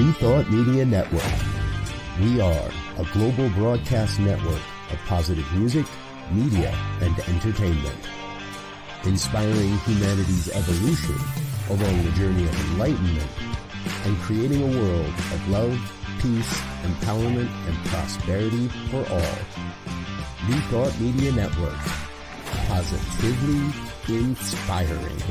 New Thought Media Network. We are a global broadcast network of positive music, media, and entertainment, inspiring humanity's evolution along the journey of enlightenment and creating a world of love, peace, empowerment, and prosperity for all. New Thought Media Network. Positively inspiring.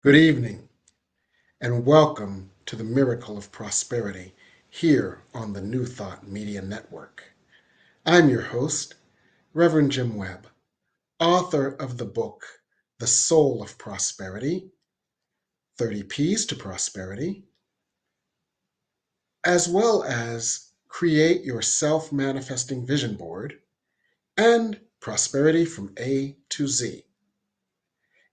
Good evening, and welcome to the Miracle of Prosperity here on the New Thought Media Network. I'm your host, Reverend Jim Webb, author of the book, The Soul of Prosperity, 30 P's to Prosperity, as well as Create Your Self-Manifesting Vision Board and Prosperity from A to Z.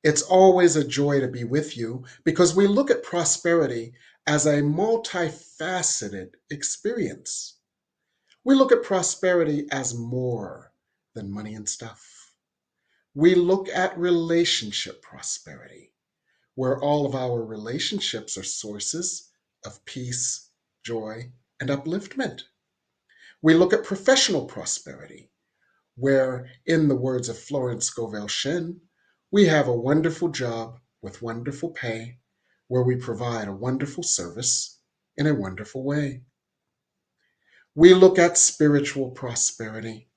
It's always a joy to be with you because we look at prosperity as a multifaceted experience. We look at prosperity as more than money and stuff. We look at relationship prosperity, where all of our relationships are sources of peace, joy, and upliftment. We look at professional prosperity, where, in the words of Florence Scovel Shinn, we have a wonderful job with wonderful pay, where we provide a wonderful service in a wonderful way. We look at spiritual prosperity,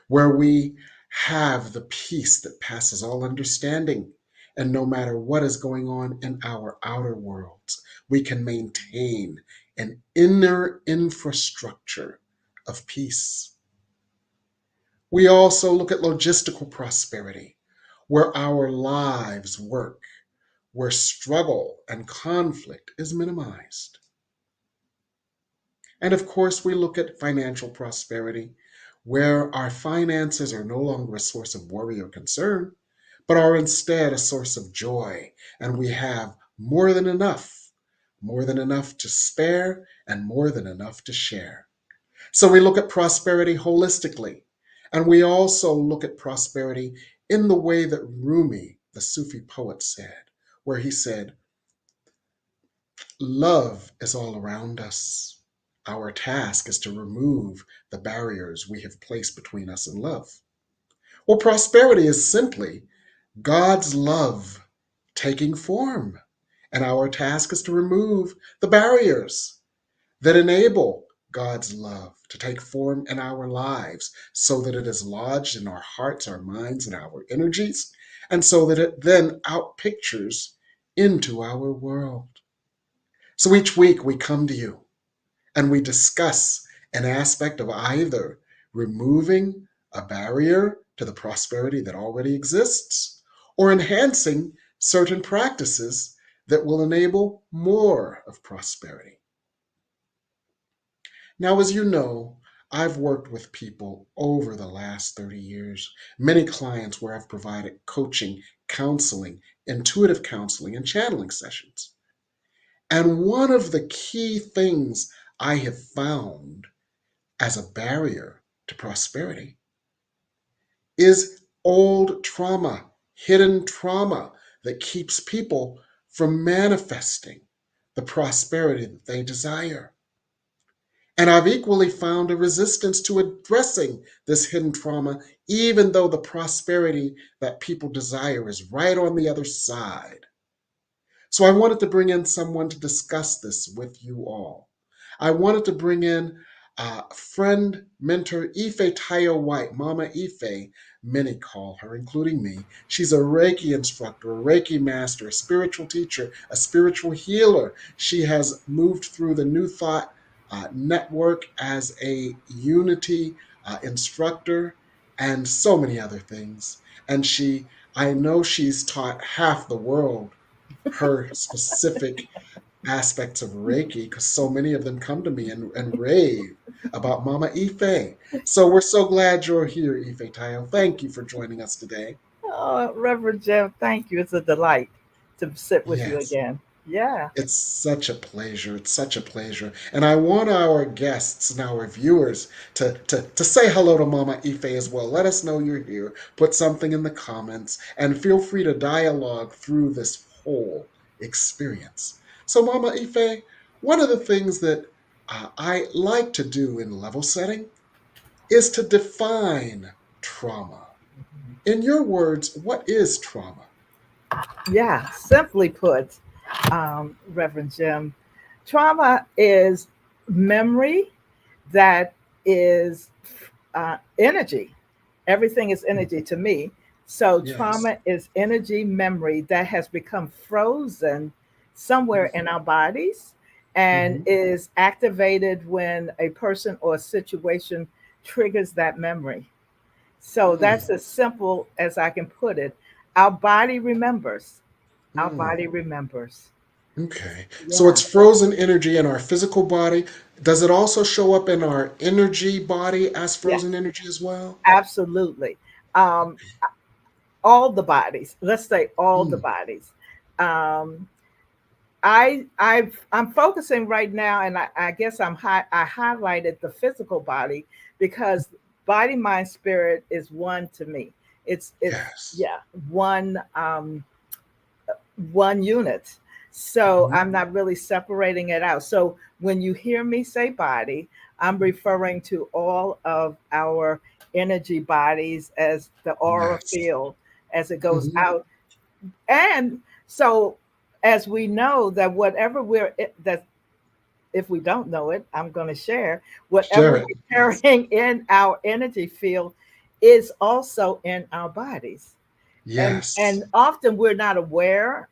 where we have the peace that passes all understanding, and no matter what is going on in our outer worlds, we can maintain an inner infrastructure of peace. We also look at logistical prosperity, where our lives work, where struggle and conflict is minimized. And of course, we look at financial prosperity, where our finances are no longer a source of worry or concern, but are instead a source of joy, and we have more than enough to spare and more than enough to share. So we look at prosperity holistically, and we also look at prosperity in the way that Rumi, the Sufi poet, said, where he said, "Love is all around us. Our task is to remove the barriers we have placed between us and love." Well, prosperity is simply God's love taking form, and our task is to remove the barriers that enable God's love to take form in our lives so that it is lodged in our hearts, our minds, and our energies, and so that it then outpictures into our world. So each week we come to you and we discuss an aspect of either removing a barrier to the prosperity that already exists or enhancing certain practices that will enable more of prosperity. Now, as you know, I've worked with people over the last 30 years, many clients where I've provided coaching, counseling, intuitive counseling, and channeling sessions. And one of the key things I have found as a barrier to prosperity is old trauma, hidden trauma that keeps people from manifesting the prosperity that they desire. And I've equally found a resistance to addressing this hidden trauma, even though the prosperity that people desire is right on the other side. So I wanted to bring in someone to discuss this with you all. I wanted to bring in friend, mentor Ifetayo White, Mama Ife, many call her, including me. She's a Reiki instructor, a Reiki master, a spiritual teacher, a spiritual healer. She has moved through the New Thought network as a unity instructor and so many other things. And I know she's taught half the world her specific aspects of Reiki because so many of them come to me and rave about Mama Ife. So we're so glad you're here, Ife Tayo. Thank you for joining us today. Oh, Reverend Jim, thank you. It's a delight to sit with you Yes, again. Yeah. it's such a pleasure. It's such a pleasure. And I want our guests and our viewers to say hello to Mama Ife as well. Let us know you're here. Put something in the comments and feel free to dialogue through this whole experience. So, Mama Ife, one of the things that I like to do in level setting is to define trauma. In your words, what is trauma? Yeah. Simply put, Reverend Jim, trauma is memory that is energy. Everything is energy to me. So Yes. trauma is energy memory that has become frozen somewhere in our bodies and Hmm. is activated when a person or a situation triggers that memory. So Mm, that's as simple as I can put it. Our body remembers. Our mm. body remembers. Okay. So Yeah. it's frozen energy in our physical body. Does it also show up in our energy body as frozen Yes. energy as well? Absolutely. Um, all the bodies. Let's say all the Mm, bodies. Um, I'm focusing right now, and I guess I highlighted the physical body because body, mind, spirit is one to me. It's yes. yeah, one unit. So Hmm. I'm not really separating it out. So when you hear me say body, I'm referring to all of our energy bodies as the aura Yes. field as it goes Hmm. out. And so as we know that whatever that if we don't know it, I'm going to share whatever Share we're it. Yes. carrying in our energy field is also in our bodies. And Yes. often we're not aware.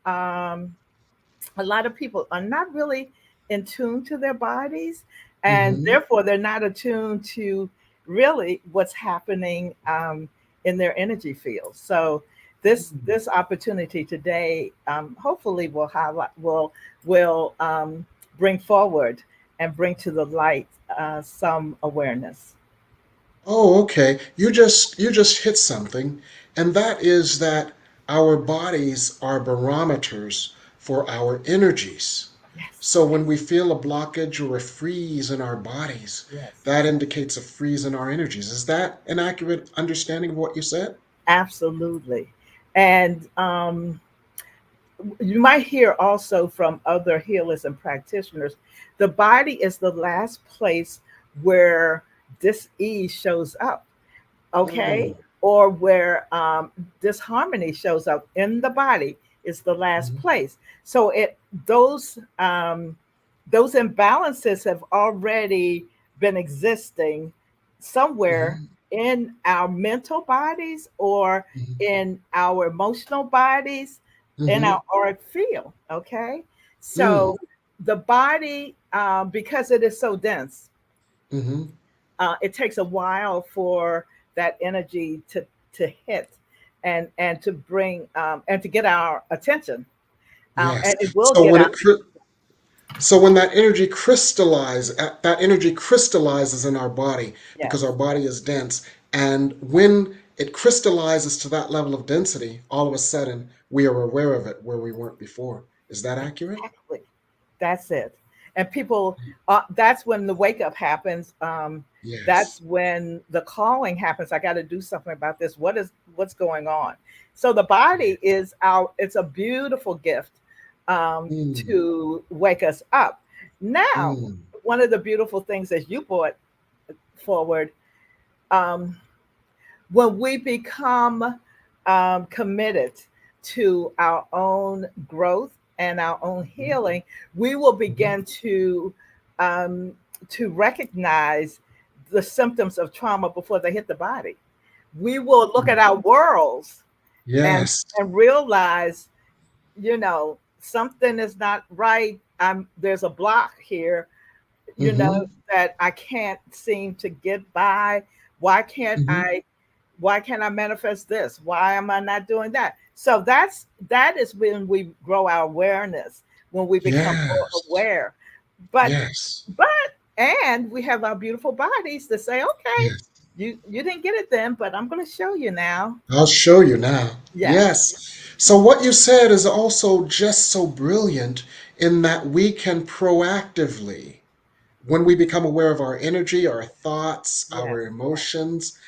A lot of people are not really in tune to their bodies, and Hmm. therefore they're not attuned to really what's happening in their energy field. So this opportunity today, hopefully, will highlight will bring forward and bring to the light some awareness. Oh, okay. You just hit something, and that is that our bodies are barometers for our energies. Yes, So when we feel a blockage or a freeze in our bodies, yes, that indicates a freeze in our energies. Is that an accurate understanding of what you said? absolutely. And you might hear also from other healers and practitioners, the body is the last place where dis-ease shows up, okay? Mm, Or where disharmony shows up in the body is the last mhm, place. So those imbalances have already been existing somewhere mhm, in our mental bodies or mhm, in our emotional bodies in mhm, our art field, okay? mm, So the body, because it is so dense, mhm. it takes a while for that energy to hit and to bring and to get our attention, Yes. and it will So get when our it So when that energy crystallizes in our body because yes, our body is dense, and when it crystallizes to that level of density, all of a sudden we are aware of it where we weren't before. Is that accurate? exactly. That's it. And people, that's when the wake up happens. That's Yes. when the calling happens. I got to do something about this. What's going on? So the body is it's a beautiful gift Mm, to wake us up. Now, mm, one of the beautiful things that you brought forward, um, when we become committed to our own growth and our own healing, we will Mhm. begin um, to recognize the symptoms of trauma before they hit the body. We will look at our worlds and Yes. realize, something is not right. There's a block here, Hmm. that I can't seem to get by. Why can't Hmm. I why can't I manifest this? Why am I not doing that? So that is when we grow our awareness, when we become more Yes. aware. But Yes. but and we have our beautiful bodies to say, okay, Yes. you didn't get it then, but I'm going to show you now. I'll show you now. Yes, Yes. So, what you said is also just so brilliant in that we can proactively, when we become aware of our energy, our thoughts, yes, our emotions,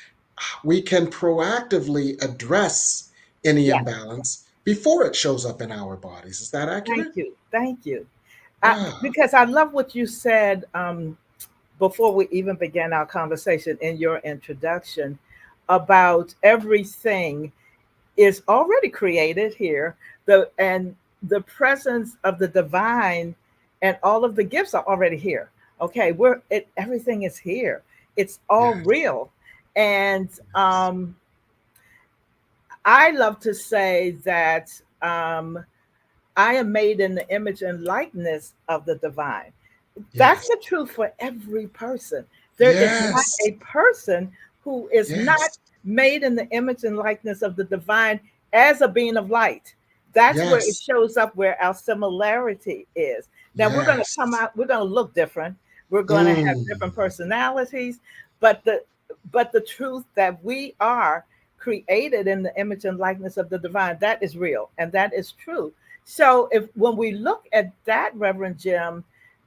we can proactively address any yes. imbalance before it shows up in our bodies. Is that Thank accurate? you, thank you. Ah, Because I love what you said before we even began our conversation in your introduction about everything is already created here. The presence of the divine and all of the gifts are already here. Okay, everything is here. It's all yes, real. And yes, I love to say that I am made in the image and likeness of the divine. That's yes, the truth for every person. There is not yes, a person who is not yes, made in the image and likeness of the divine as a being of light. That's where it yes, shows up, where our similarity is. Now we're going to come yes. out, we're going to look different. We're going to have different Mm, personalities, but the truth that we are created in the image and likeness of the divine, that is real and that is true. So if when we look at that, Reverend Jim,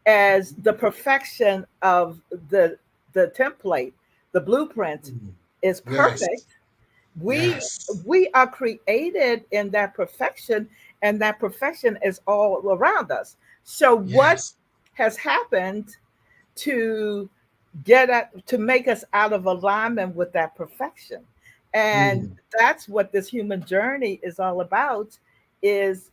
as the perfection of the the template, the blueprint mm. is Yes, perfect. We yes, we are created in that perfection, and that perfection is all around us. So what yes. has happened to to make us out of alignment with that perfection? And Mm, that's what this human journey is all about, is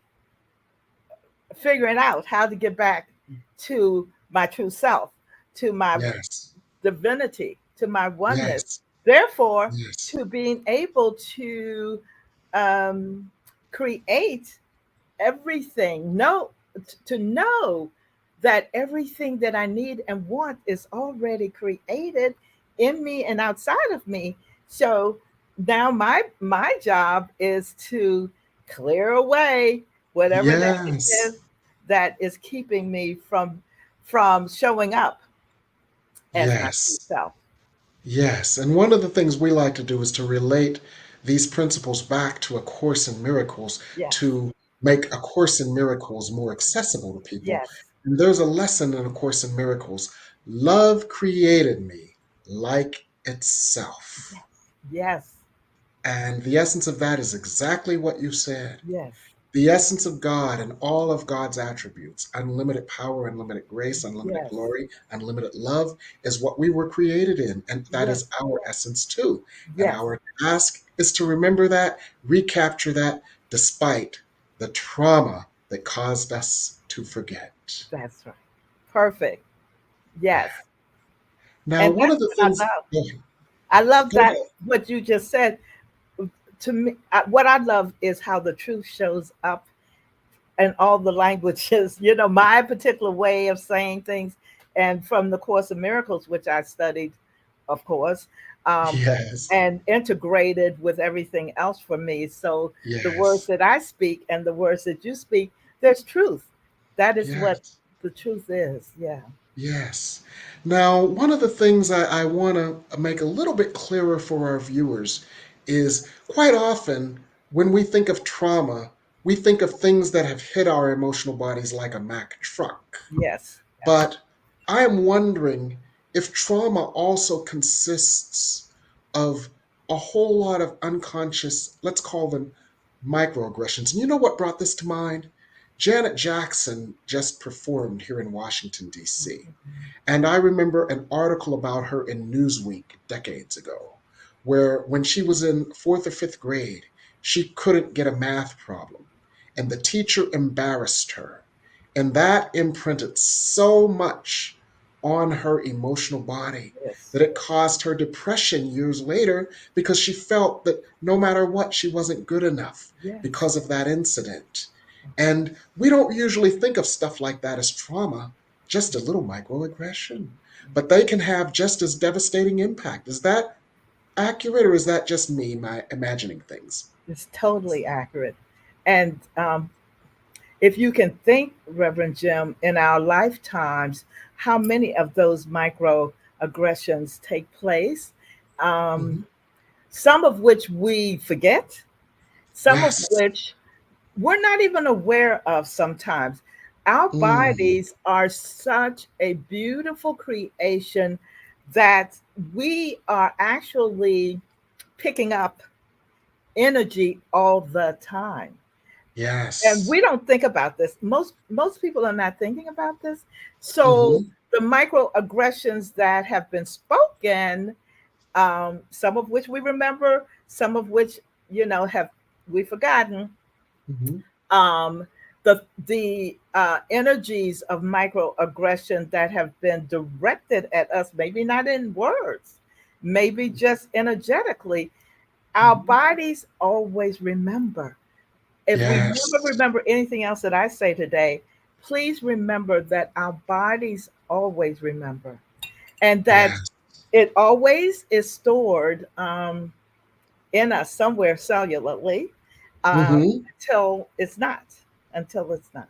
figuring out how to get back to my true self, to my yes, divinity, to my oneness. yes, Therefore, yes. to being able to um, create everything, to know that everything that I need and want is already created in me and outside of me. So now my job is to clear away whatever that Yes, is that is keeping me from showing up as my true yes, self. yes. And one of the things we like to do is to relate these principles back to A Course in Miracles Yes, to make A Course in Miracles more accessible to people. yes, And there's a lesson in A Course in Miracles. Love created me like itself. yes, yes, And the essence of that is exactly what you said. yes, The essence of God and all of God's attributes, unlimited power, unlimited grace, unlimited yes, glory, unlimited love, is what we were created in. And that yes, is our essence too. And yes. our task is to remember that, recapture that, despite the trauma that caused us to forget. That's right. Perfect. Yeah. Yes. Now, And one of that's the what I things, love. go I love go that ahead. what you just said. To me, what I love is how the truth shows up in all the languages. My particular way of saying things, and from the Course of Miracles, which I studied, of course, um, Yes, and integrated with everything else for me. So the words yes, that I speak and the words that you speak, there's truth. That is what yes. the truth is. Yeah. Yes. Now, one of the things I want to make a little bit clearer for our viewers is quite often when we think of trauma, we think of things that have hit our emotional bodies like a Mack truck. Yes. Yes. But I am wondering if trauma also consists of a whole lot of unconscious, let's call them microaggressions. And you know what brought this to mind? Janet Jackson just performed here in Washington, D.C. And I remember an article about her in Newsweek decades ago, where when she was in fourth or fifth grade, she couldn't get a math problem. And the teacher embarrassed her. And that imprinted so much on her emotional body Yes. that it caused her depression years later because she felt that no matter what, she wasn't good enough Yes. because of that incident. And we don't usually think of stuff like that as trauma, just a little microaggression, but they can have just as devastating impact. Is that accurate, or is that just me imagining things? It's totally accurate. And if you can think, Reverend Jim, in our lifetimes, how many of those microaggressions take place, Mhm. some of which we forget, some of Yes. which we're not even aware of sometimes. Our Mm. bodies are such a beautiful creation that we are actually picking up energy all the time. And Yes. we don't think about this. Most people are not thinking about this. So Hmm. the microaggressions that have been spoken, some of which we remember, some of which have we forgotten. Hmm. Um, the energies of microaggression that have been directed at us, maybe not in words, maybe just energetically, our Hmm. bodies always remember. If we never Yes. remember anything else that I say today, please remember that our bodies always remember, and that Yes. it always is stored in us somewhere cellularly um, Hmm. until it's not. Until it's not.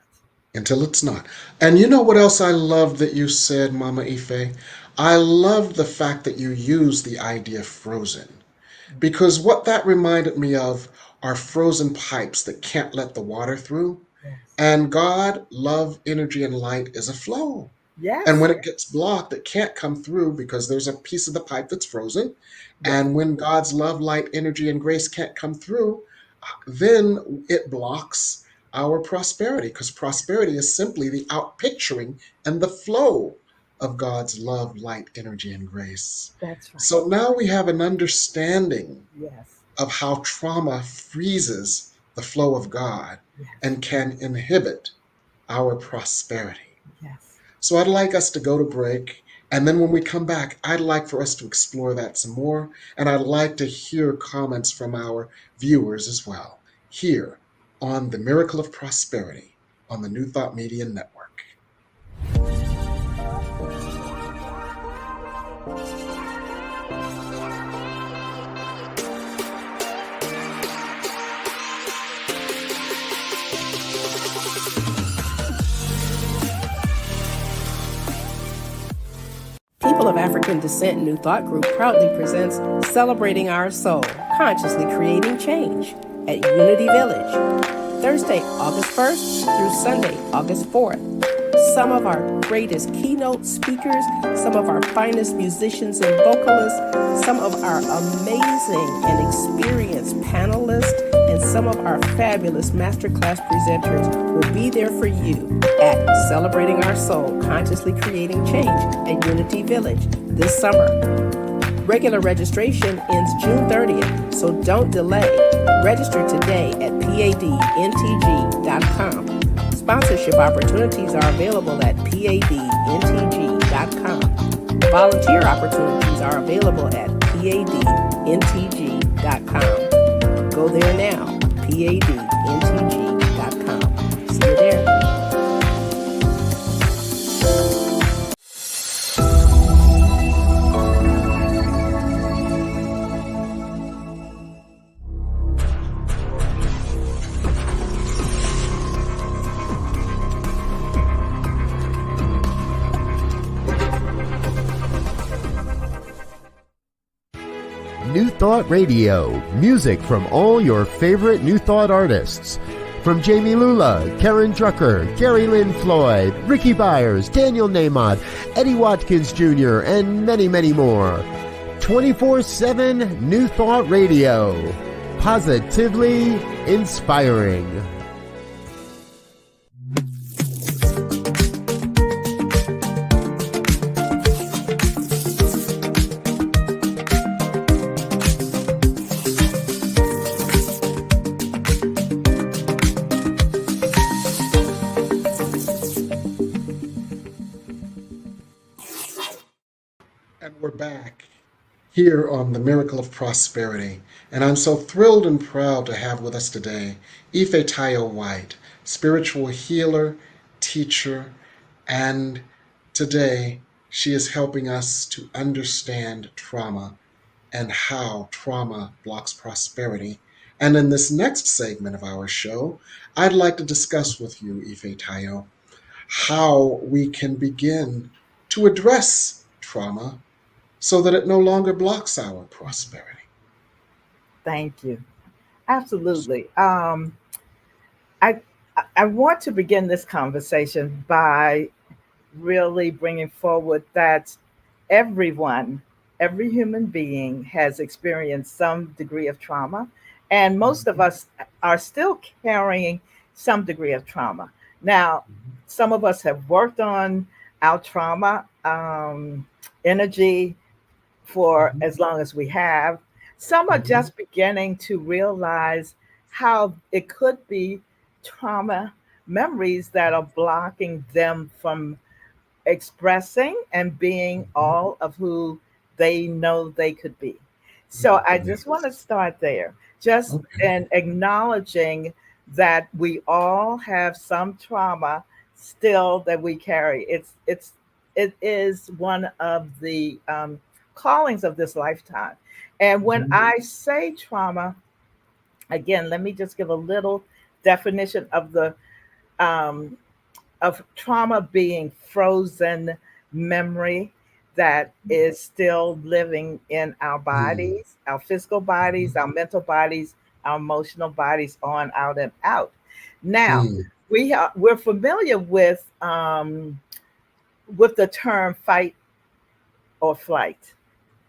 Until it's not. And you know what else I love that you said, Mama Ife? I love the fact that you used the idea frozen. Because what that reminded me of are frozen pipes that can't let the water through. Yes. And God, love, energy, and light is a flow. And Yes. when it gets blocked, it can't come through because there's a piece of the pipe that's frozen. Yes. And when God's love, light, energy, and grace can't come through, then it blocks our prosperity, because prosperity is simply the outpicturing and the flow of God's love, light, energy, and grace. That's right. So now we have an understanding Yes. of how trauma freezes the flow of God Yes. and can inhibit our prosperity. Yes. So I'd like us to go to break. And then when we come back, I'd like for us to explore that some more. And I'd like to hear comments from our viewers as well, here on The Miracle of Prosperity on the New Thought Media Network. People of African Descent New Thought Group proudly presents Celebrating Our Soul, Consciously Creating Change at Unity Village, Thursday, August 1st through Sunday, August 4th. Some of our greatest keynote speakers, some of our finest musicians and vocalists, some of our amazing and experienced panelists, and some of our fabulous masterclass presenters will be there for you at Celebrating Our Soul, Consciously Creating Change at Unity Village this summer. Regular registration ends June 30th, so don't delay. Register today at padntg.com. Sponsorship opportunities are available at padntg.com. Volunteer opportunities are available at padntg.com. Go there now, padntg.com. See you there. New Thought Radio, music from all your favorite New Thought artists. From Jamie Lula, Karen Drucker, Gary Lynn Floyd, Ricky Byers, Daniel Nahmod, Eddie Watkins Jr., and many, many more. 24/7 New Thought Radio. Positively inspiring. And we're back here on the Miracle of Prosperity. And I'm so thrilled and proud to have with us today Ifetayo White, spiritual healer, teacher, and today she is helping us to understand trauma and how trauma blocks prosperity. And in this next segment of our show, I'd like to discuss with you, Ifetayo, how we can begin to address trauma so that it no longer blocks our prosperity. Thank you. Absolutely. I I want to begin this conversation by really bringing forward that everyone, every human being has experienced some degree of trauma, and most of us are still carrying some degree of trauma. Now, some of us have worked on our trauma energy for Mhm. as long as we have. Some are Mhm. just beginning to realize how it could be trauma memories that are blocking them from expressing and being Mhm. all of who they know they could be. So I just want to Yes. start there, just Okay. in acknowledging that we all have some trauma still that we carry. It is one of the callings of this lifetime. And when Mhm. I say trauma, again, let me just give a little definition um, of trauma being frozen memory that is still living in our Mm. bodies, our physical bodies, Mhm. our mental bodies, our emotional bodies, on out and out. Now, Mm. we're familiar with the term fight or flight.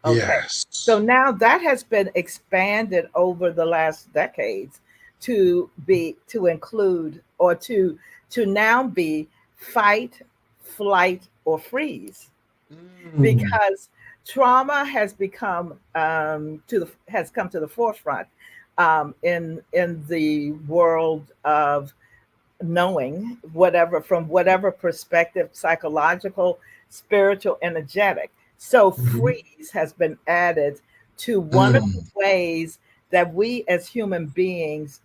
Okay. So Yes. now that has been expanded over the last decades to include or to now be fight, flight, or freeze, Mm. because trauma has become has come to the forefront in the world of knowing, whatever, from whatever perspective, psychological, spiritual, energetic. So Mhm. freeze has been added to one of the Mm. ways that we as human beings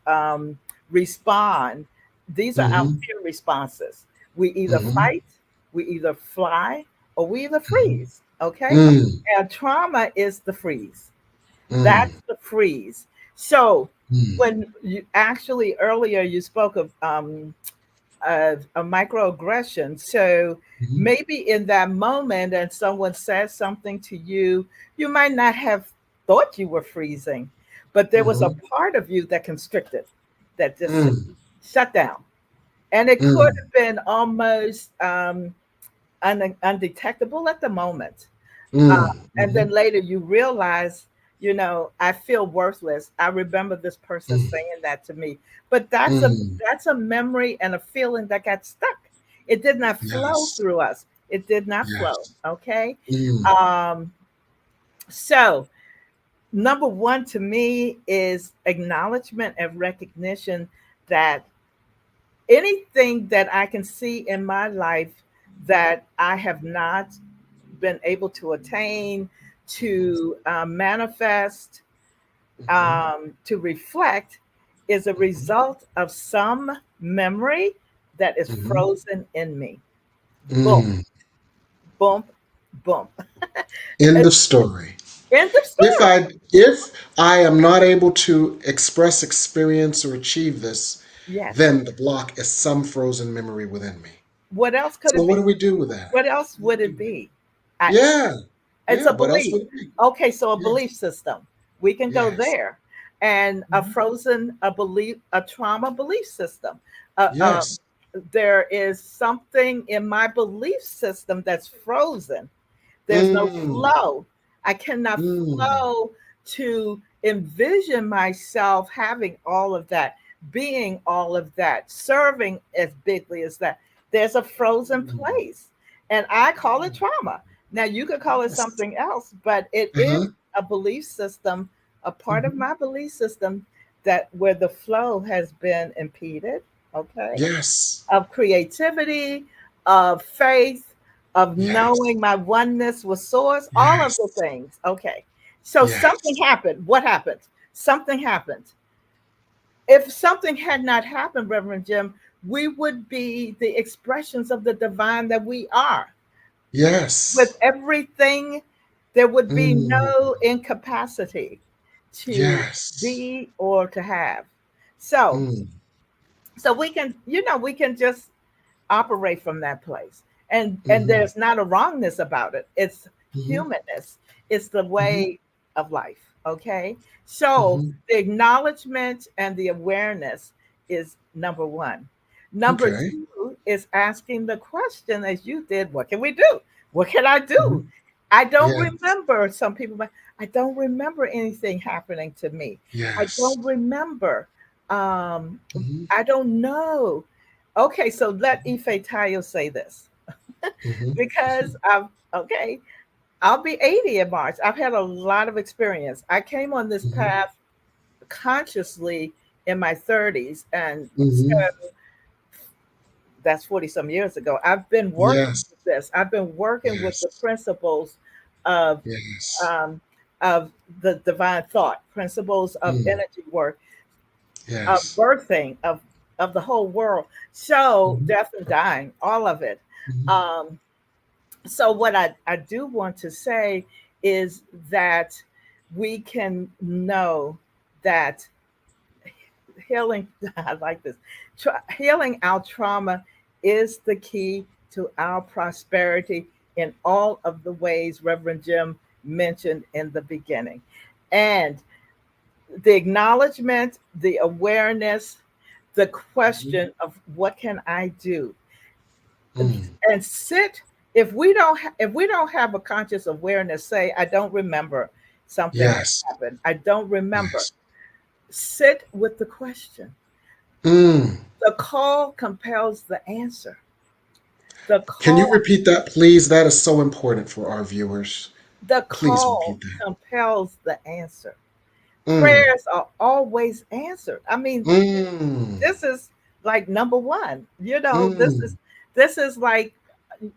respond. These are our Mhm. fear responses. We either Mhm. fight, we either fly, or we either Mhm. freeze. Okay. Mm. And trauma is the freeze. Mm. That's the freeze. So Mm. when you actually earlier you spoke of a microaggression. So Mhm. maybe in that moment, and someone says something to you, you might not have thought you were freezing, but there was a Mhm. part of you that constricted, that just Mm. shut down. And it could Mm. have been almost undetectable at the moment. Uh, Mm. and then Mhm. later you realize, I feel worthless. I remember this person Mm. saying that to me, but that's a Mm. that's a memory and a feeling that got stuck. It did not flow Yes. through us. It did not flow. Yes. Okay. Mm. Um, so number one to me is acknowledgement and recognition that anything that I can see in my life that I have not been able to attain, to manifest, Mhm. to reflect, is a Mhm. result of some memory that is Mhm. frozen in me. Boom, Mm. boom, boom. End of story. End of If story. I am not able to express, experience, or achieve this, Yes. then the block is some frozen memory within me. What else could So it what be? do we do with that? What else What do would we do it with it? be? I, Yeah. it's Yeah. a What else belief. would it be? Okay, so a Yes. belief system. We can go Yes. there. And Mhm. a belief, a trauma belief system. Uh, uh, Yes. there is something in my belief system that's frozen. There's no Mm. flow. I cannot Mm. flow to envision myself having all of that, being all of that, serving as bigly as that. There's a frozen Mm. place. And I call it trauma. Now, you could call it Yes. something else, but it is Uh-huh. a belief system, a part of Mhm. my belief system that where the flow has been impeded, okay, Yes. of creativity, of faith, of Yes. knowing my oneness with source, all of the Yes. things. Okay. So something Yes. happened. What happened? Something happened. If something had not happened, Reverend Jim, we would be the expressions of the divine that we are. With Yes. everything, there would be Mm. no incapacity to Yes. be or to have. So, Mm. so we can, we can just operate from that place. And Hmm. there's not a wrongness about it. It's Hmm. humanness. It's the Hmm. way of life. Okay. So Hmm. the acknowledgement and the awareness is number one. Number Okay. two is asking the question, as you did, what can we do? What can I do? Hmm. I don't Yes. remember. Some people, I don't remember anything happening to me. I Yes. don't remember. Um, Hmm. I don't know. Okay, so let Ifetayo say this Hmm. because okay, I'll be 80 in March. I've had a lot of experience. I came on this Hmm. path consciously in my 30s, and so Hmm. that's 40 some years ago. I've been working Yes. with this. I've been working with the Yes. principles of Yes. um, of the divine thought, principles of Mm. energy work, of Yes. birthing, of the whole world. So Hmm. death and dying, all of it. Hmm. Um, so what I do want to say is that we can know that healing, I like this, healing our trauma is the key to our prosperity in all of the ways Reverend Jim mentioned in the beginning. And the acknowledgement, the awareness, the Hmm. question of what can I do, Mm. and sit. If we don't have a conscious awareness, say I don't remember something that Yes. happened, I don't remember. Yes. Sit with the question. Mm. The call compels the answer. The Can you call, repeat that, please? That is so important for our viewers. the Please call repeat that. compels the answer. Mm. Prayers are always answered. I mean, Mm. this is like number one. This is Mm. like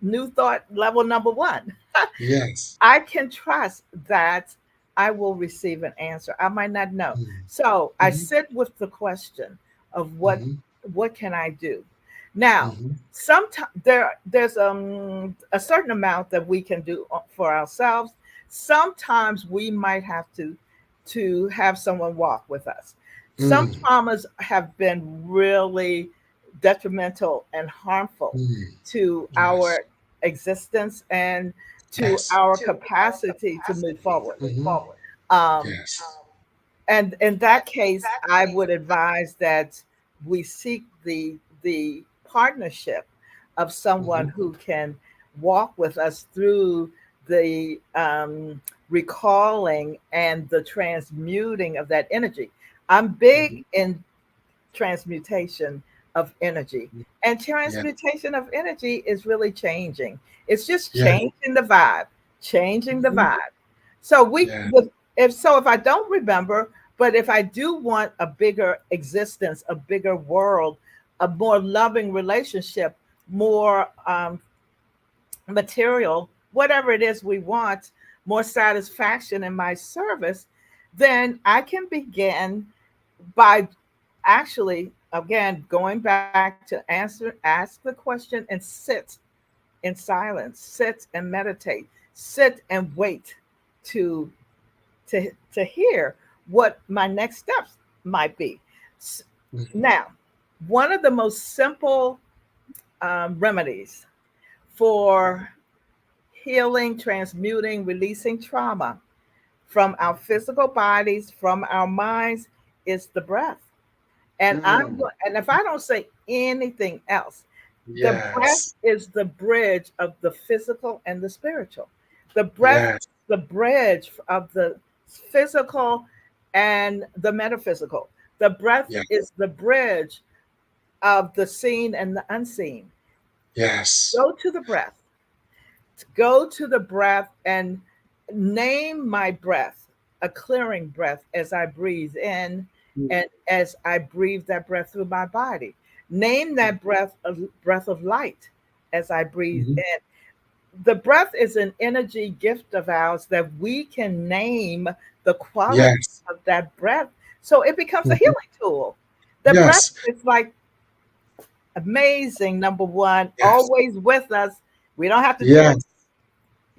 new thought level number one. Yes. I can trust that I will receive an answer. I might not know. Mm. So I Hmm. sit with the question of Hmm. what can I do? Now, Hmm. sometimes there's a certain amount that we can do for ourselves. Sometimes we might have to have someone walk with us. Some Mm. traumas have been really detrimental and harmful Mm. to Yes. our existence and to Yes. our capacity to move forward. Hmm. Um, Yes. and in that case, I would advise that we seek the partnership of someone Hmm. who can walk with us through the recalling and the transmuting of that energy. I'm big Hmm. in transmutation of energy. And Yeah. transmutation of energy is really changing. It's just Yeah. changing the vibe, changing the Hmm. vibe. So we Yeah. with if I don't remember, but if I do want a bigger existence, a bigger world, a more loving relationship, more material, whatever it is we want, more satisfaction in my service, then I can begin by actually again going back to ask the question and sit in silence, sit and meditate, sit and wait to to hear what my next steps might be. Hmm. Now, one of the most simple remedies for healing, transmuting, releasing trauma from our physical bodies, from our minds, is the breath. Mm. And if I don't say anything else, the breath Yes. is the bridge of the physical and the spiritual. The breath, Yes. the bridge of the physical and the metaphysical. The breath Yeah. is the bridge of the seen and the unseen. Yes. Go to the breath. Go to the breath and name my breath, a clearing breath as I breathe in and as I breathe that breath through my body. Name that breath of light as I breathe Hmm. in. the breath is an energy gift of ours that we can name the quality Yes. of that breath. So it becomes a Mhm. healing tool. The breath Yes. is like amazing, number one, Yes. always with us. We don't have to do it. Yes.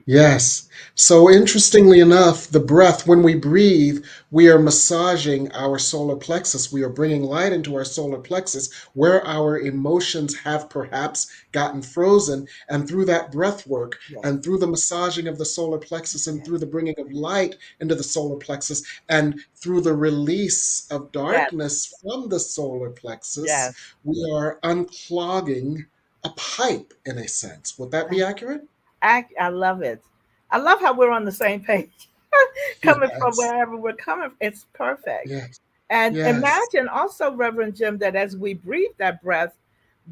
Yes. So interestingly enough, the breath, when we breathe, we are massaging our solar plexus. We are bringing light into our solar plexus where our emotions have perhaps gotten frozen. And through that breath work Yes, and through the massaging of the solar plexus and yes, through the bringing of light into the solar plexus and through the release of yes, darkness from the solar plexus, yes. we are unclogging a pipe in a sense. Would that be accurate? I love it. I love how we're on the same page, coming from Yes. wherever we're coming. It's perfect. Yes. And Yes. imagine also, Reverend Jim, that as we breathe that breath,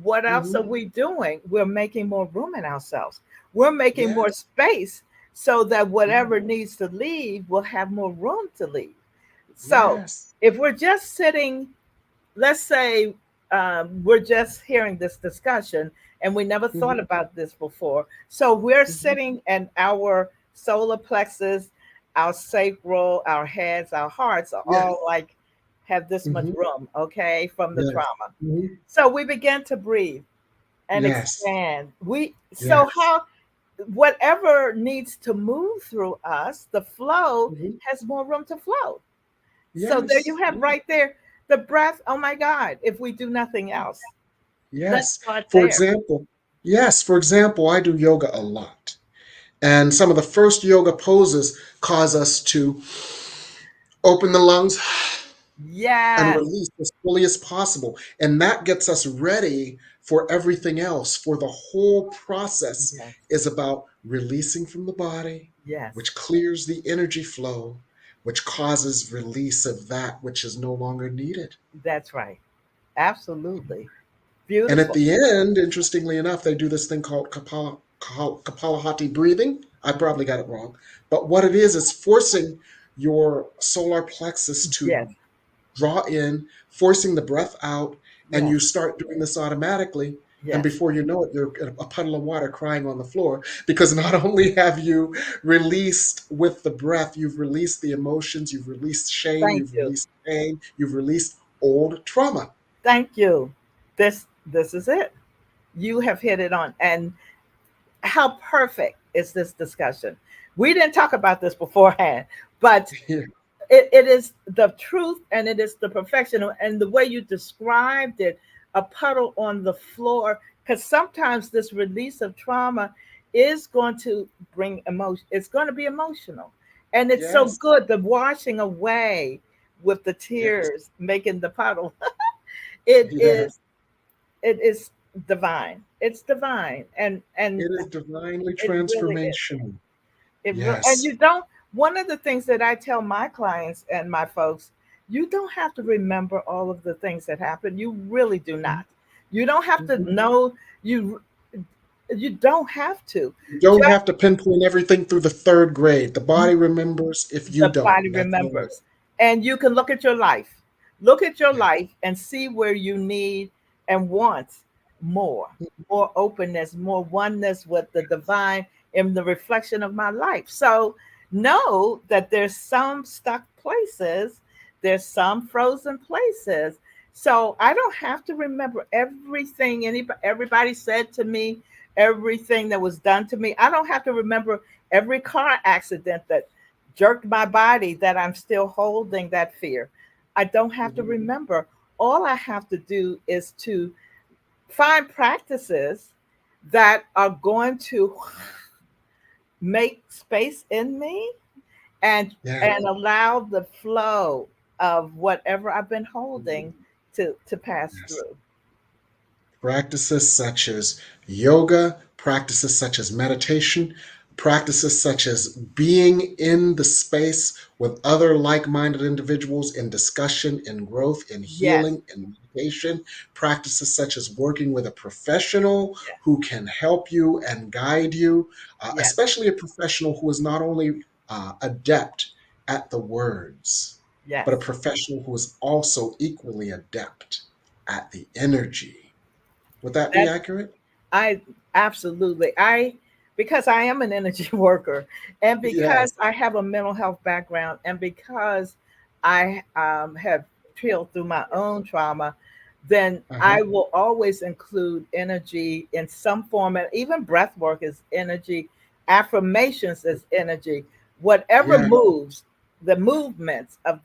what else are Hmm. we doing? We're making more room in ourselves. We're making more Yes. space so that Yes. whatever needs to leave will have more room to leave. So Yes. if we're just sitting, let's say we're just hearing this discussion and we never thought Hmm. about this before. So we're Hmm. sitting and our solar plexus, our sacral, our heads, our hearts are Yes. all like have this much Hmm. room, okay, from the Yes. trauma. Hmm. So we begin to breathe and Yes. expand. We so Yes. how whatever needs to move through us, the flow Hmm. has more room to flow. So there you Yes. have right there the breath. Oh my God, if we do nothing else, let's Yes. start For there. example, yes, for example, I do yoga a lot. And some of the first yoga poses cause us to open the lungs and Yes, release as fully as possible. And that gets us ready for everything else. For the whole process yes, is about releasing from the body, yes. which clears the energy flow, which causes release of that which is no longer needed. That's right. Absolutely. And at Beautiful. the end, interestingly enough, they do this thing called Kapalahati breathing. I probably got it wrong. But what it is forcing your solar plexus Yes, to draw in, forcing the breath out, and yes, you start doing this automatically. And yes. before you know it, you're a puddle of water crying on the floor because not only have you released with the breath, you've released the emotions, you've released shame, Thank you've you. released pain, you've released old trauma. Thank you. This is it. You have hit it on. And how perfect is this discussion? We didn't talk about this beforehand, but Yeah. it is the truth and it is the perfection. And the way you described it, a puddle on the floor, because sometimes this release of trauma is going to bring emotion. It's going to be emotional. And it's so Yes. good, the washing away with the Yes. tears, making the puddle. It Yes. is it is divine. It's divine. And It is divinely it really is. transformational. And Yes. you don't, one of the things that I tell my clients and my folks, you don't have to remember all of the things that happened. You really do not. You don't have to Mhm. know you you don't have to. You don't Just have to pinpoint everything through the third grade. The body remembers if you the don't. body That's all it remembers. And you can look at your life. Look at your is. life and see where you need and want more, more openness, more oneness with the divine in the reflection of my life. So know that there's some stuck places, there's some frozen places. So I don't have to remember everything everybody said to me, everything that was done to me. I don't have to remember every car accident that jerked my body that I'm still holding that fear. I don't have to Mhm. remember. All I have to do is to find practices that are going to make space in me Yeah. and allow the flow of whatever I've been holding to pass Yes. through. Practices such as yoga, practices such as meditation, practices such as being in the space with other like minded individuals in discussion, in growth, in Yes, healing, in meditation, practices such as working with a professional yes, who can help you and guide you, yes, especially a professional who is not only adept at the words, but a yes. professional who is also equally adept at the energy. Would that be That accurate? I absolutely. I because I am an energy worker, and Yes. because I have a mental health background, and because I have peeled through my own trauma, then Uh-huh. I will always include energy in some form, and even breath work is energy, affirmations is energy, whatever Yeah. moves, the movements of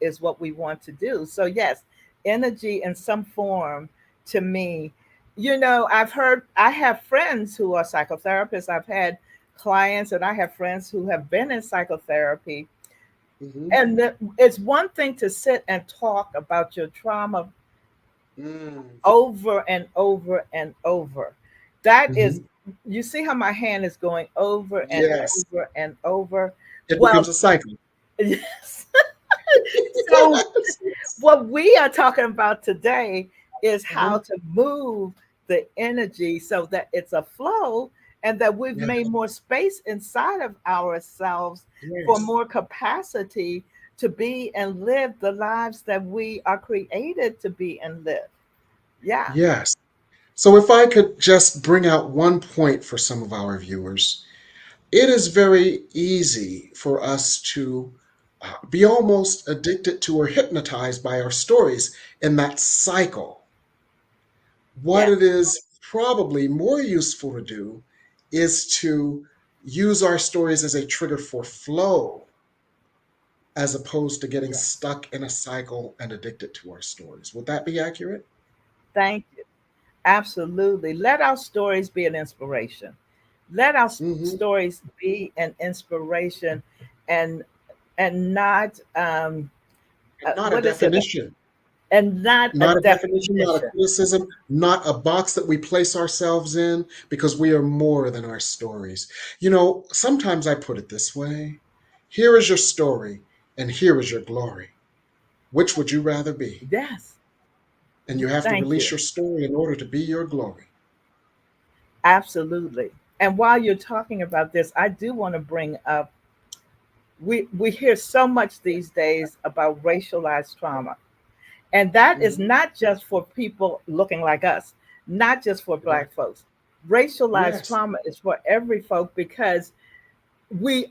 is what we want to do. So yes, energy in some form to me, I have friends who are psychotherapists. I've had clients and I have friends who have been in psychotherapy. Hmm. And it's one thing to sit and talk about your trauma Mm. over and over and over. That is, Hmm. you see how my hand is going over and Yes. over and over. It becomes Well, a cycle. yes. So Yes. what we are talking about today is Uh-huh. how to move the energy so that it's a flow and that we've Yeah. made more space inside of ourselves for Yes. more capacity to be and live the lives that we are created to be and live. Yeah. Yes. So if I could just bring out one point for some of our viewers, it is very easy for us to be almost addicted to or hypnotized by our stories in that cycle. What Yes. it is probably more useful to do is to use our stories as a trigger for flow as opposed to getting Yes. stuck in a cycle and addicted to our stories. Would that be accurate? Thank you. Absolutely. Let our stories be an inspiration. Let our Hmm. stories be an inspiration, and not And not a what is it? definition. And not a Not a definition, not a definition. criticism, not a box that we place ourselves in because we are more than our stories. Sometimes I put it this way: here is your story, and here is your glory. Which would you rather be? Yes. And you have to Thank release you. your story in order to be your glory. Absolutely. And while you're talking about this, I do want to bring up, we hear so much these days about racialized trauma. And that is Hmm. not just for people looking like us, not just for Right. Black folks. Racialized Yes. trauma is for every folk because we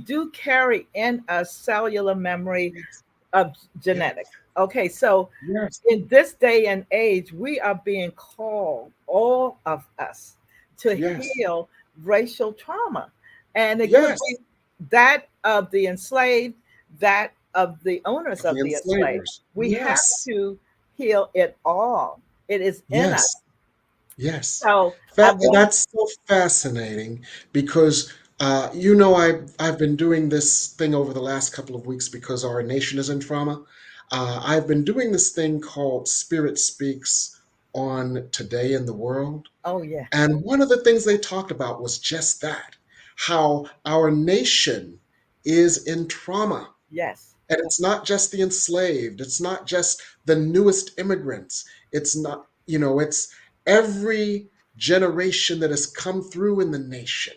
do carry in a cellular memory Yes. of Yes. genetics. Okay, so Yes. in this day and age, we are being called, all of us, to Yes. heal racial trauma. And it could be Yes. that of the enslaved, that of the owners Of the of the enslaved. enslavers. We have Yes. to heal it all. It is in Yes. us. Yes. So I want, That's so fascinating because I've been doing this thing over the last couple of weeks because our nation is in trauma. I've been doing this thing called Spirit Speaks on Today in the World. oh, yeah, And one of the things they talked about was just that, how our nation is in trauma. yes, And it's not just the enslaved, it's not just the newest immigrants. It's not, it's every generation that has come through in the nation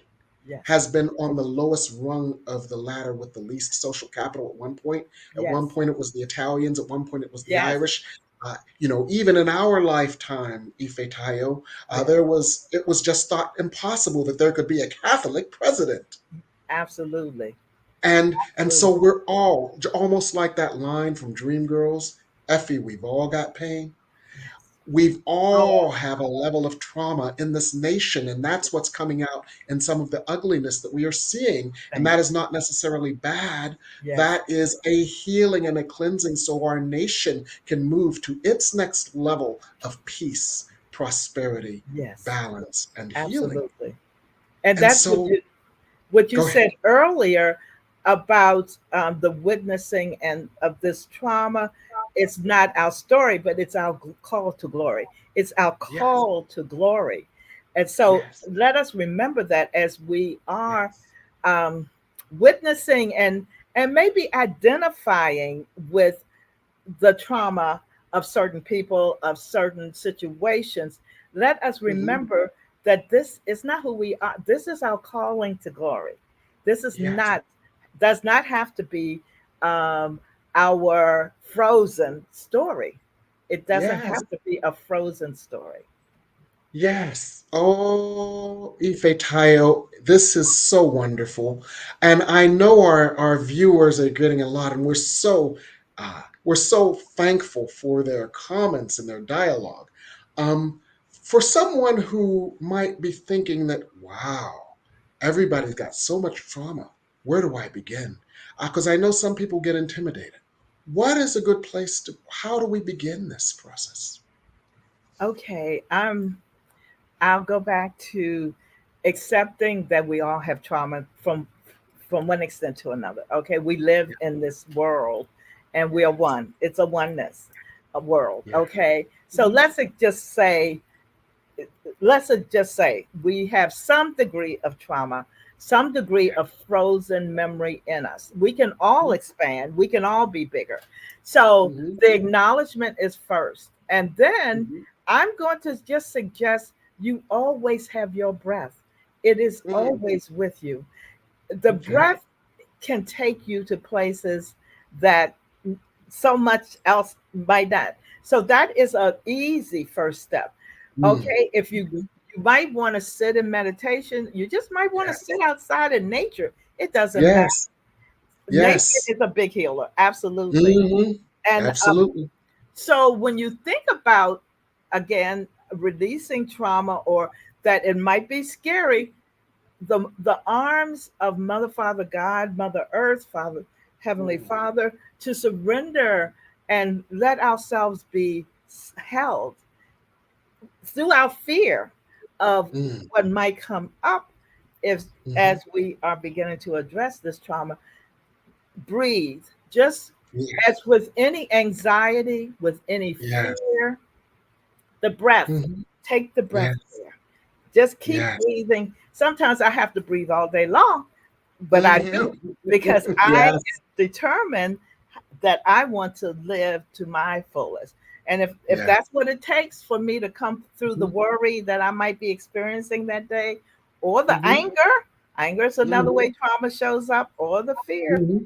yes, has been on the lowest rung of the ladder with the least social capital at one point. At one yes, point, it was the Italians. At one point, it was the yes, Irish. Even in our lifetime, Ifetayo, yes, it was just thought impossible that there could be a Catholic president. absolutely, And so absolutely. we're all almost like that line from Dreamgirls, Effie, we've all got pain. Yes. We've Oh, all have a level of trauma in this nation, and that's what's coming out in some of the ugliness that we are seeing. And thank that you. is not necessarily bad. Yes, That is a healing and a cleansing so our nation can move to its next level of peace, prosperity, yes, balance, and healing. absolutely. And And that's so, what you go ahead. said earlier about the witnessing and of this trauma. It's not our story, but it's our call to glory. It's our Yes, call to glory. And so yes, let us remember that as we are yes. um, witnessing and maybe identifying with the trauma of certain people, of certain situations, let us Hmm. remember that this is not who we are. This is our calling to glory. This is Yes, not, does not have to be um, our frozen story. It doesn't yes. have to be a frozen story. Yes. Oh, Ifetayo, this is so wonderful. And I know our viewers are getting a lot, and we're so thankful for their comments and their dialogue. For someone who might be thinking that, wow, everybody's got so much trauma. Where do I begin? Because I know some people get intimidated. What is a good place to, how do we begin this process? Okay, I'll go back to accepting that we all have trauma from one extent to another. Okay, we live in this world, and we are one. It's a oneness, a world. Yeah. Okay, so Mhm. let's just say we have some degree of trauma, some degree of frozen memory in us. We can all expand, we can all be bigger. So Mhm. the acknowledgement is first. And then Mhm. I'm going to just suggest you always have your breath, it is Mm, always with you. The okay. breath can take you to places that so much else might not. So that is an easy first step. Mm. Okay, if Mhm. you might want to sit in meditation, you just might want to Yes. sit outside in nature. It doesn't matter. Yes. Nature Yes. is a big healer, absolutely. Hmm. And Absolutely. so when you think about, again, releasing trauma, or that it might be scary, the arms of Mother, Father, God, Mother Earth, Father, Heavenly Mm. Father, to surrender and let ourselves be held through our fear of Mm. what might come up if, Hmm. as we are beginning to address this trauma. Breathe, just Yeah. as with any anxiety, with any Yes. fear. The breath, Hmm. take the breath Yes. there. Just keep Yes. breathing. Sometimes I have to breathe all day long, but I do, Hmm. because I am Yes. determined that I want to live to my fullest. And if Yes. that's what it takes for me to come through the Hmm. worry that I might be experiencing that day, or the Hmm. anger is another Hmm. way trauma shows up, or the fear, Hmm.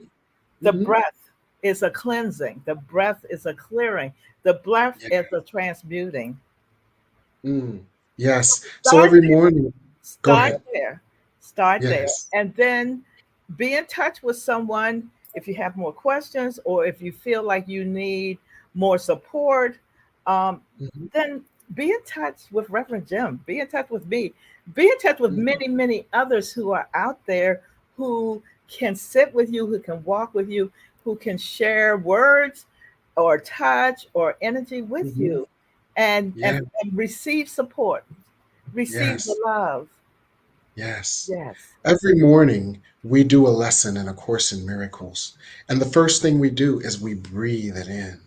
the Hmm. breath is a cleansing, the breath is a clearing, the breath Yeah. is a transmuting. Mm. Yes. So Start every morning, go Start ahead. there. Start there. Yes. And then be in touch with someone if you have more questions, or if you feel like you need more support. Um, Hmm. then be in touch with Reverend Jim. Be in touch with me. Be in touch with Hmm. many, many others who are out there, who can sit with you, who can walk with you, who can share words or touch or energy with Hmm. you, and, Yeah. and, and receive support, receive the Yes. love. Yes. Yes. Every morning, we do a lesson in A Course in Miracles. And the first thing we do is we breathe it in.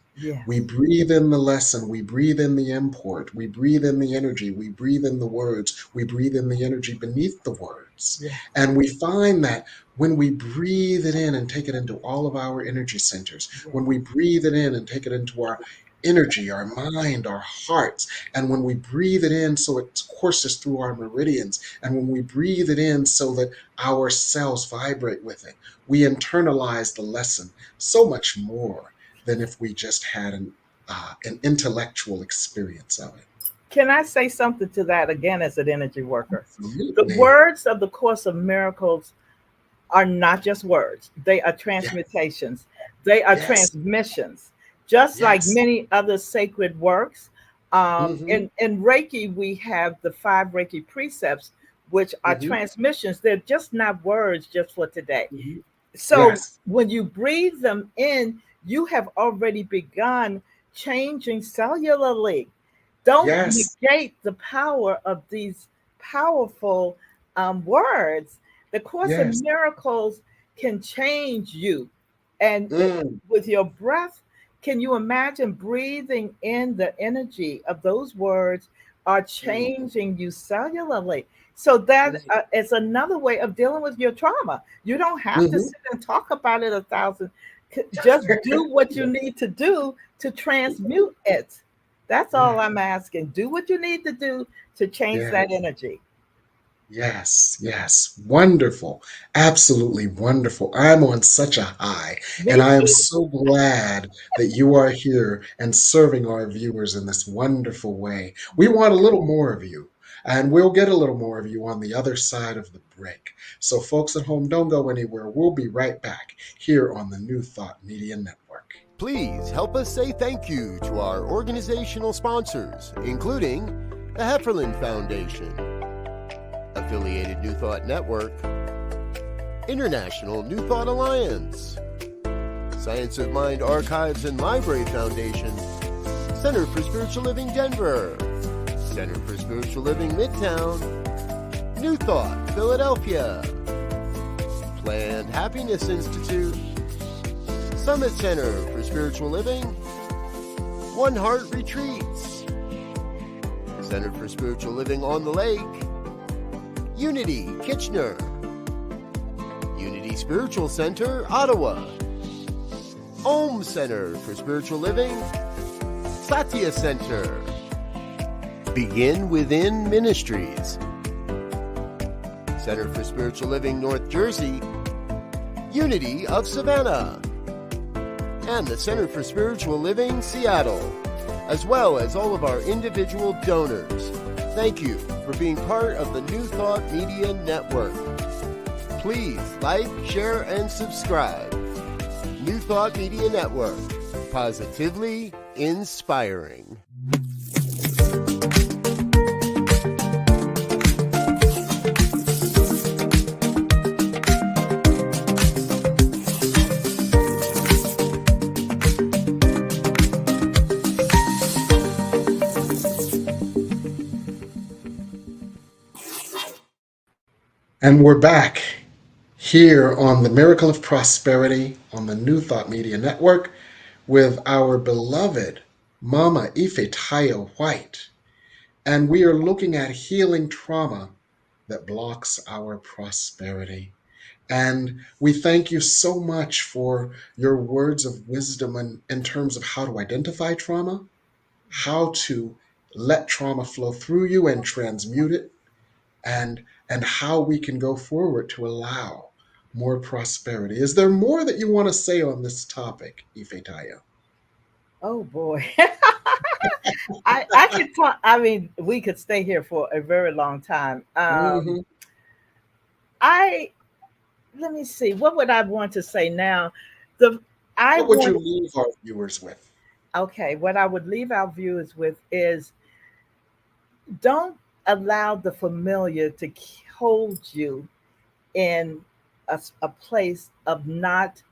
We Yes. breathe in the lesson. We breathe in the import. We breathe in the energy. We breathe in the words. We breathe in the energy beneath the words. Yes. And we find that when we breathe it in and take it into all of our energy centers, Yes. when we breathe it in and take it into our energy, our mind, our hearts, and when we breathe it in so it courses through our meridians, and when we breathe it in so that our cells vibrate with it, we internalize the lesson so much more than if we just had an intellectual experience of it. Can I say something to that again as an energy worker? The Absolutely. words of the Course of Miracles are not just words, they are Yeah. transmutations, they are Yes. transmissions, just like Yes. many other sacred works. Mm-hmm. In Reiki, we have the five Reiki precepts, which are Mm-hmm. transmissions. They're just not words just for today. Mm-hmm. So Yes. when you breathe them in, you have already begun changing cellularly. Don't Yes. negate the power of these powerful words. The Course Yes. in Miracles can change you. And Mm. with your breath, can you imagine breathing in the energy of those words are Mm. changing you cellularly? So that Mm. is another way of dealing with your trauma. You don't have to Mm-hmm. sit and talk about it a thousand. Just do what you Yeah. need to do to transmute it. That's all Yeah. I'm asking. Do what you need to do to change that Yes. energy. Yes, yes. Wonderful. Absolutely wonderful. I'm on such a high, and Me I am too. so glad that you are here and serving our viewers in this wonderful way. We want a little more of you, and we'll get a little more of you on the other side of the break. So, folks at home, don't go anywhere. We'll be right back here on the New Thought Media Network. Please help us say thank you to our organizational sponsors, including the Hefferland Foundation, Affiliated New Thought Network, International New Thought Alliance, Science of Mind Archives and Library Foundation, Center for Spiritual Living Denver, Center for Spiritual Living Midtown, New Thought Philadelphia, Planned Happiness Institute, Summit Center for Spiritual Living, One Heart Retreats, Center for Spiritual Living on the Lake, Unity Kitchener, Unity Spiritual Center Ottawa, Om Center for Spiritual Living, Satya Center, Begin Within Ministries, Center for Spiritual Living North Jersey, Unity of Savannah, and the Center for Spiritual Living Seattle, as well as all of our individual donors. Thank you for being part of the New Thought Media Network. Please like, share, and subscribe. New Thought Media Network, positively inspiring. And we're back here on the Miracle of Prosperity on the New Thought Media Network with our beloved Mama Ifetayo White. And we are looking at healing trauma that blocks our prosperity. And we thank you so much for your words of wisdom in terms of how to identify trauma, how to let trauma flow through you and transmute it, and how we can go forward to allow more prosperity. Is there more that you want to say on this topic, Ifetayo? Oh boy. I could talk. I mean, we could stay here for a very long time. Hmm. I Let me see. What would I want to say now? The I What would you want leave our viewers with? Okay. What I would leave our viewers with is don't allow the familiar to hold you in a place of not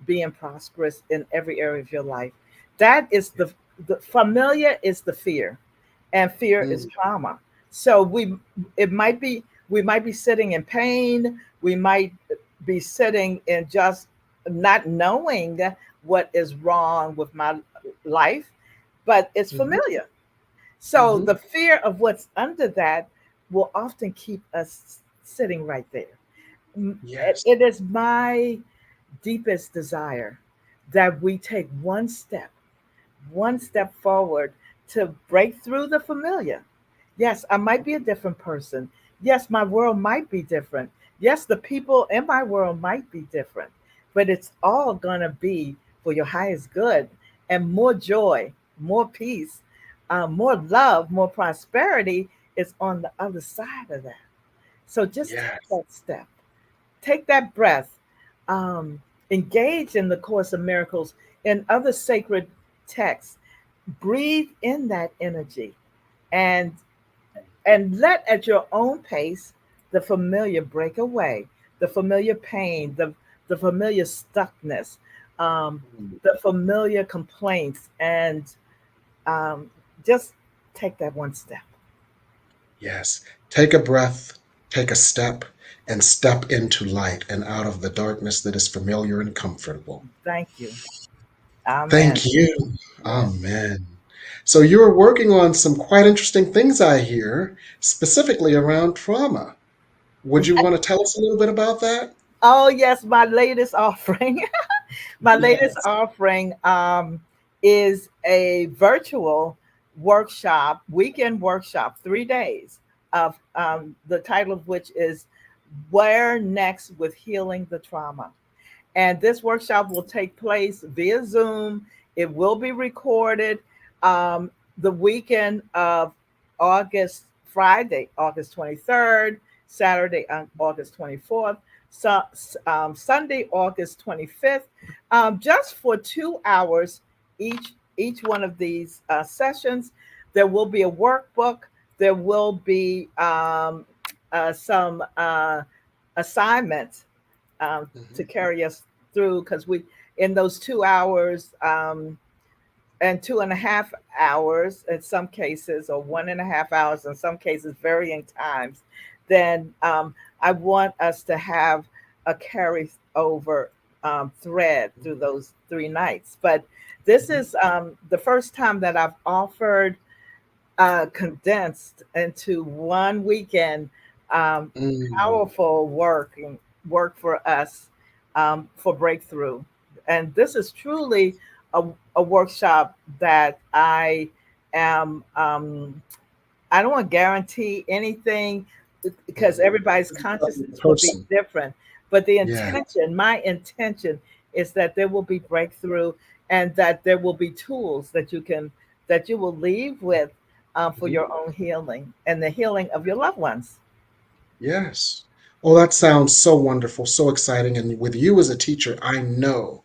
being prosperous in every area of your life. That is the familiar is the fear, and fear is Mm, trauma. So we might be sitting in pain. We might be sitting in just not knowing what is wrong with my life, but it's mhm, familiar. So mhm. the fear of what's under that will often keep us sitting right there. Yes. It is my deepest desire that we take one step forward to break through the familiar. Yes, I might be a different person. Yes, my world might be different. Yes, the people in my world might be different, but it's all going to be for your highest good and more joy, more peace, more love, more prosperity is on the other side of that. So just take Yes. that step, take that breath, engage in the Course of Miracles and other sacred texts. Breathe in that energy and let at your own pace the familiar break away, the familiar pain, the familiar stuckness, Mm, the familiar complaints, and um, just take that one step. yes. Take a breath, take a step, and step into light and out of the darkness that is familiar and comfortable. Thank you. Amen. Thank you. Yes. Amen. So you're working on some quite interesting things, I hear, specifically around trauma. Would you want to tell us a little bit about that? Oh, yes, my latest offering. My latest Yes. offering is a virtual workshop, weekend workshop, 3 days, of the title of which is Where Next with Healing the Trauma. And this workshop will take place via Zoom. It will be recorded the weekend of Friday, August 23rd, Saturday, August 24th, Sunday, August 25th, just for 2 hours each one of these sessions. There will be a workbook. There will be some assignments to carry us through, because we, in those 2 hours and 2.5 hours in some cases, or 1.5 hours in some cases, varying times, then I want us to have a carry over thread through those 3 nights. But this is the first time that I've offered condensed into one weekend powerful work for us for breakthrough. And this is truly a workshop that I am I don't want to guarantee anything, because everybody's consciousness will be different, but the intention, my intention, is that there will be breakthrough, and that there will be tools that you will leave with for your own healing and the healing of your loved ones. Yes. Oh, that sounds so wonderful, so exciting. And with you as a teacher, I know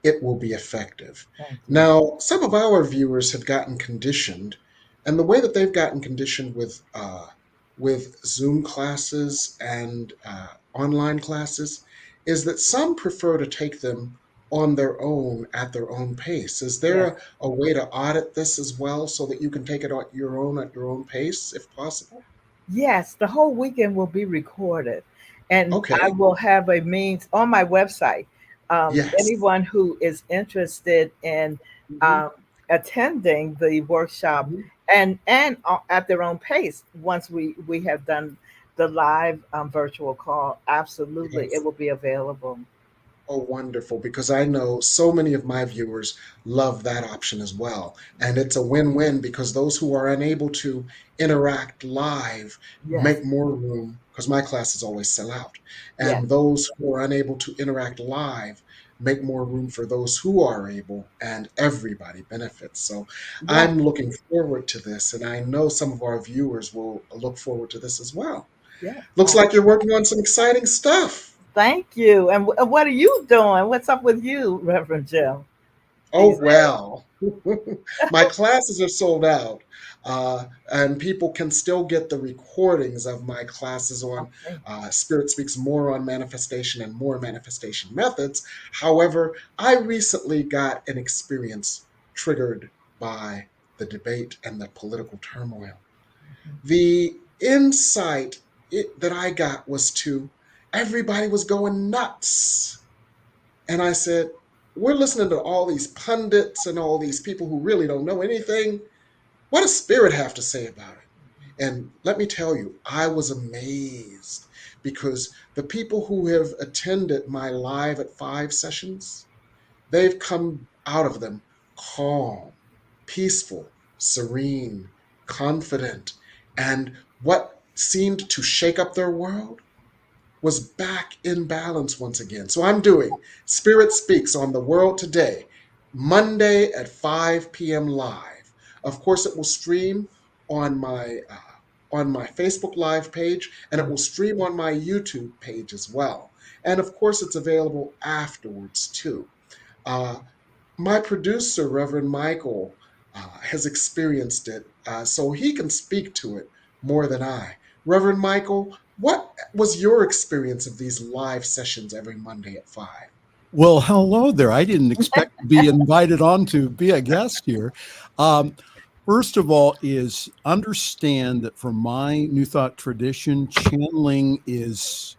it will be effective. Thank you. Now, some of our viewers have gotten conditioned, and the way that they've gotten conditioned with Zoom classes and online classes is that some prefer to take them on their own at their own pace. Is there a way to audit this as well, so that you can take it at your own pace, if possible? Yes, the whole weekend will be recorded, and Okay. I will have a means on my website. Yes. Anyone who is interested in attending the workshop and at their own pace, once we have done the live virtual call, absolutely, Yes. it will be available. Oh, wonderful, because I know so many of my viewers love that option as well. And it's a win-win, because those who are unable to interact live Yes, make more room, because my classes always sell out. yes, And those who are unable to interact live make more room for those who are able, and everybody benefits. So yes, I'm looking forward to this, and I know some of our viewers will look forward to this as well. yes. Looks like you're working on some exciting stuff. Thank you. And what are you doing? What's up with you, Reverend Jill? Oh, These well, my classes are sold out, and people can still get the recordings of my classes on days. Spirit Speaks More on manifestation and more manifestation methods. However, I recently got an experience triggered by the debate and the political turmoil. The insight that I got was everybody was going nuts. And I said, we're listening to all these pundits and all these people who really don't know anything. What does Spirit have to say about it? And let me tell you, I was amazed, because the people who have attended my Live at 5 sessions, they've come out of them calm, peaceful, serene, confident, and what seemed to shake up their world was back in balance once again. So I'm doing Spirit Speaks on the World Today, Monday at 5 p.m. live. Of course, it will stream on my Facebook Live page, and it will stream on my YouTube page as well. And of course, it's available afterwards too. Uh, my producer, Reverend Michael, has experienced it, so he can speak to it more than I. Reverend Michael, what was your experience of these live sessions every Monday at 5? Well, hello there. I didn't expect to be invited on to be a guest here. First of all, is understand that for my New Thought tradition, channeling is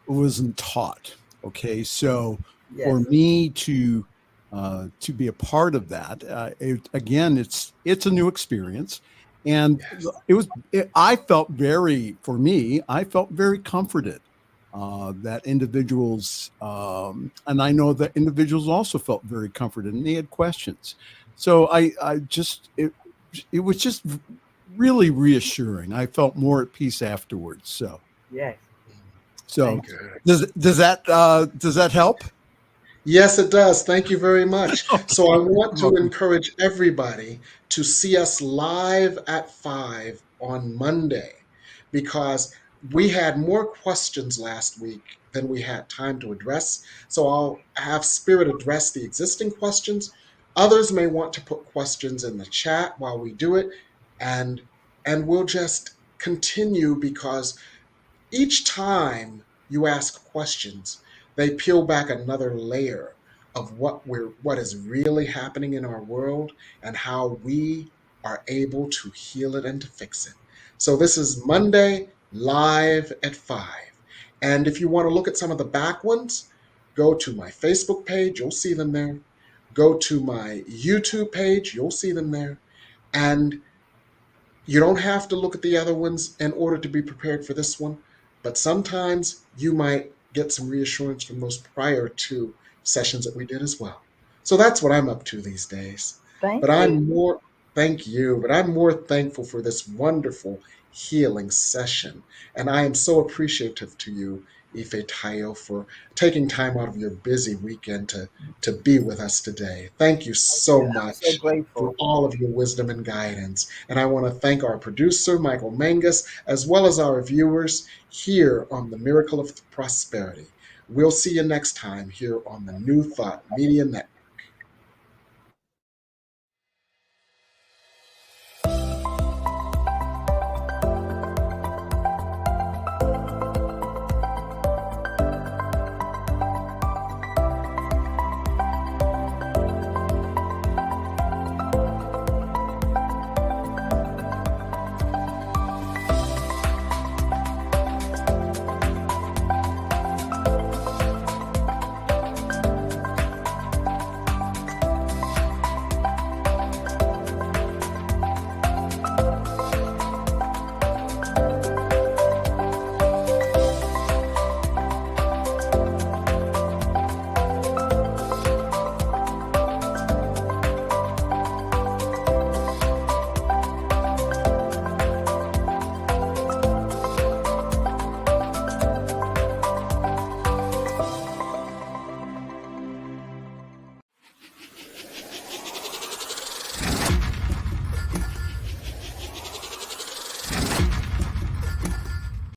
wasn't taught. Okay, so for Yes. me to be a part of that, again, it's a new experience, and Yes. I felt very comforted that individuals, and I know that individuals also felt very comforted, and they had questions. So it was just really reassuring. I felt more at peace afterwards. Yes. So Good. does that help? Yes, it does. Thank you very much. So I want to Welcome. encourage everybody to see us live at 5 on Monday, because we had more questions last week than we had time to address. So I'll have Spirit address the existing questions. Others may want to put questions in the chat while we do it, and we'll just continue, because each time you ask questions, they peel back another layer of what is really happening in our world and how we are able to heal it and to fix it. So this is Monday live at 5. And if you want to look at some of the back ones, go to my Facebook page, you'll see them there. Go to my YouTube page, you'll see them there. And you don't have to look at the other ones in order to be prepared for this one, but sometimes you might get some reassurance from those prior to sessions that we did as well. So that's what I'm up to these days. Thank But you. I'm more, thank you, but I'm more thankful for this wonderful healing session. And I am so appreciative to you, Ifetayo, for taking time out of your busy weekend to be with us today. Thank you so I'm so much for grateful. all of your wisdom and guidance. And I want to thank our producer, Michael Mangus, as well as our viewers here on the Miracle of Prosperity. We'll see you next time here on the New Thought Media Network.